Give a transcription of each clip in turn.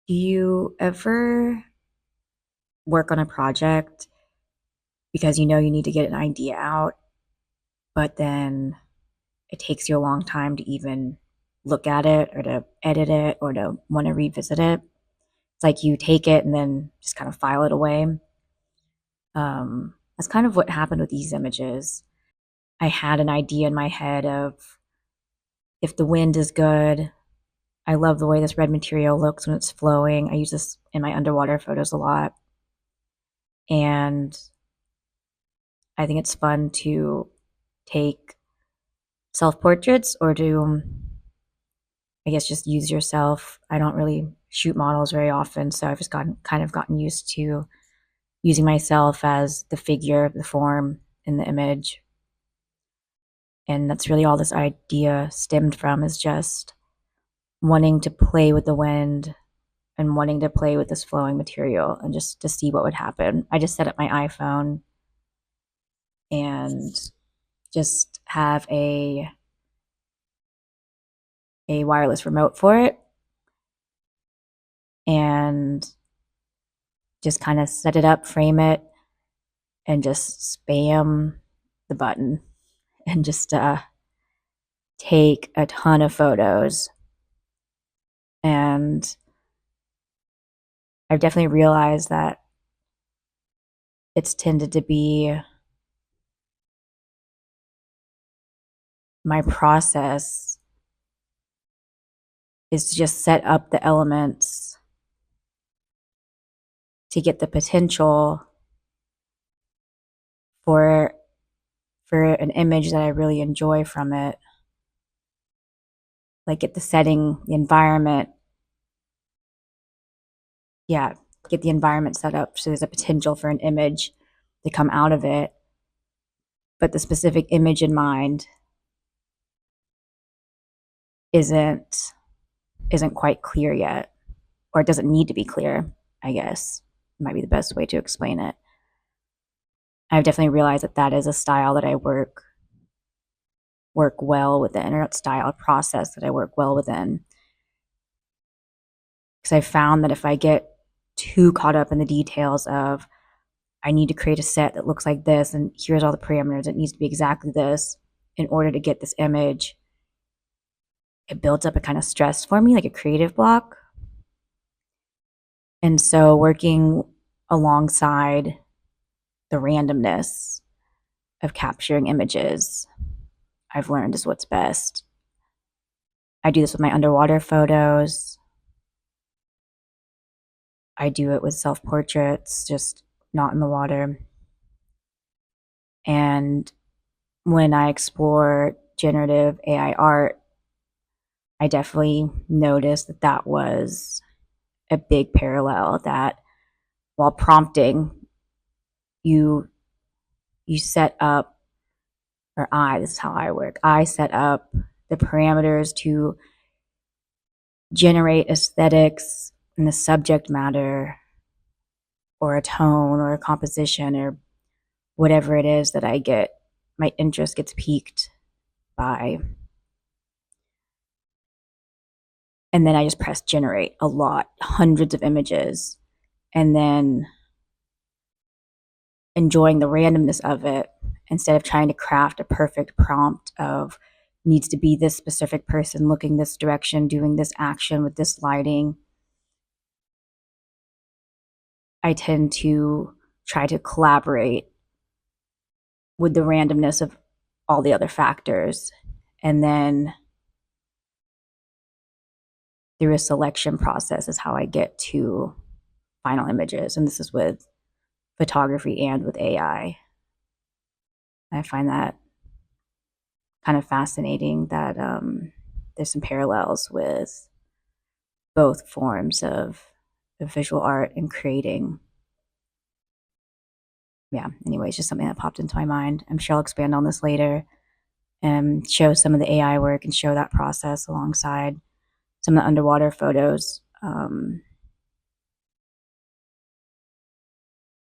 Do you ever work on a project because you know you need to get an idea out, but then it takes you a long time to even look at it or to edit it or to want to revisit it? It's like you take it and then just kind of file it away. That's kind of what happened with these images. I had an idea in my head of if the wind is good. I love the way this red material looks when it's flowing. I use this in my underwater photos a lot. And I think it's fun to take self portraits or to, I guess, just use yourself. I don't really shoot models very often, so I've just gotten used to using myself as the figure, the form in the image. And that's really all this idea stemmed from, is just wanting to play with the wind and wanting to play with this flowing material and just to see what would happen. I just set up my iPhone and just have a wireless remote for it and just kind of set it up, frame it, and just spam the button and just take a ton of photos. And I've definitely realized that it's tended to be my process is to just set up the elements to get the potential for an image that I really enjoy from it. Like get the setting, the environment. Yeah, get the environment set up so there's a potential for an image to come out of it. But the specific image in mind isn't quite clear yet, or it doesn't need to be clear, I guess might be the best way to explain it. I've definitely realized that that is a style that I work well within, or a style process that I work well within. Because I found that if I get too caught up in the details of I need to create a set that looks like this and here's all the parameters, it needs to be exactly this in order to get this image, it builds up a kind of stress for me, like a creative block. And so working alongside the randomness of capturing images, I've learned is what's best. I do this with my underwater photos. I do it with self portraits, just not in the water. And when I explore generative AI art, I definitely noticed that that was a big parallel, that while prompting, you set up, or this is how I work, I set up the parameters to generate aesthetics in the subject matter or a tone or a composition or whatever it is that my interest gets piqued by. And then I just press generate a lot, hundreds of images, and then enjoying the randomness of it instead of trying to craft a perfect prompt of needs to be this specific person looking this direction, doing this action with this lighting. I tend to try to collaborate with the randomness of all the other factors. And then through a selection process is how I get to final images. And this is with photography and with AI. I find that kind of fascinating that there's some parallels with both forms of visual art and creating. Yeah, anyway, it's just something that popped into my mind. I'm sure I'll expand on this later and show some of the AI work and show that process alongside some of the underwater photos.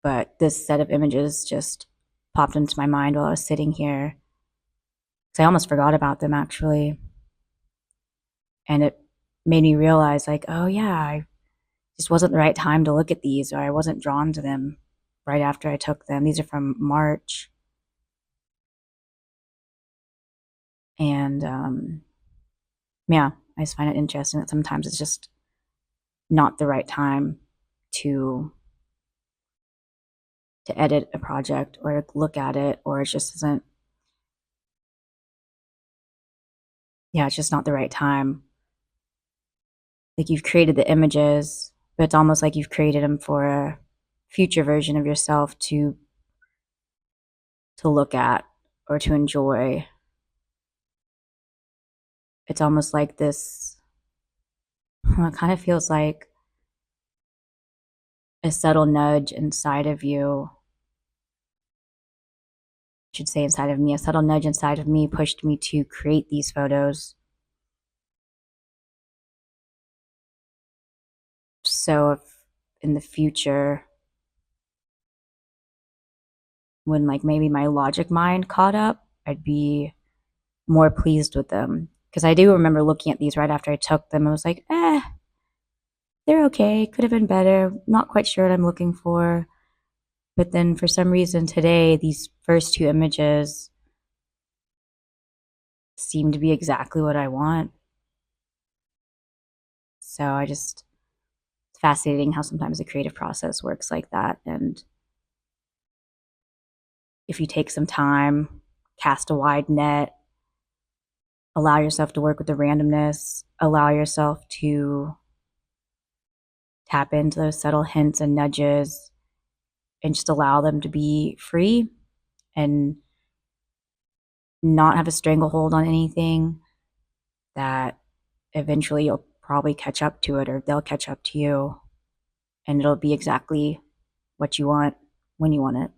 But this set of images just popped into my mind while I was sitting here. So I almost forgot about them actually. And it made me realize, like, oh yeah, I just wasn't the right time to look at these, or I wasn't drawn to them right after I took them. These are from March. And yeah, I just find it interesting that sometimes it's just not the right time to edit a project or look at it, or it just isn't, yeah, it's just not the right time. Like you've created the images, but it's almost like you've created them for a future version of yourself to look at or to enjoy. It's almost like this, it kind of feels like a subtle nudge inside of you. I should say inside of me, a subtle nudge inside of me pushed me to create these photos. So if in the future, when like maybe my logic mind caught up, I'd be more pleased with them. Because I do remember looking at these right after I took them. I was like, they're okay. Could have been better. Not quite sure what I'm looking for. But then for some reason today, these first two images seem to be exactly what I want. So it's fascinating how sometimes the creative process works like that. And if you take some time, cast a wide net, allow yourself to work with the randomness, allow yourself to tap into those subtle hints and nudges, and just allow them to be free and not have a stranglehold on anything, that eventually you'll probably catch up to it, or they'll catch up to you, and it'll be exactly what you want when you want it.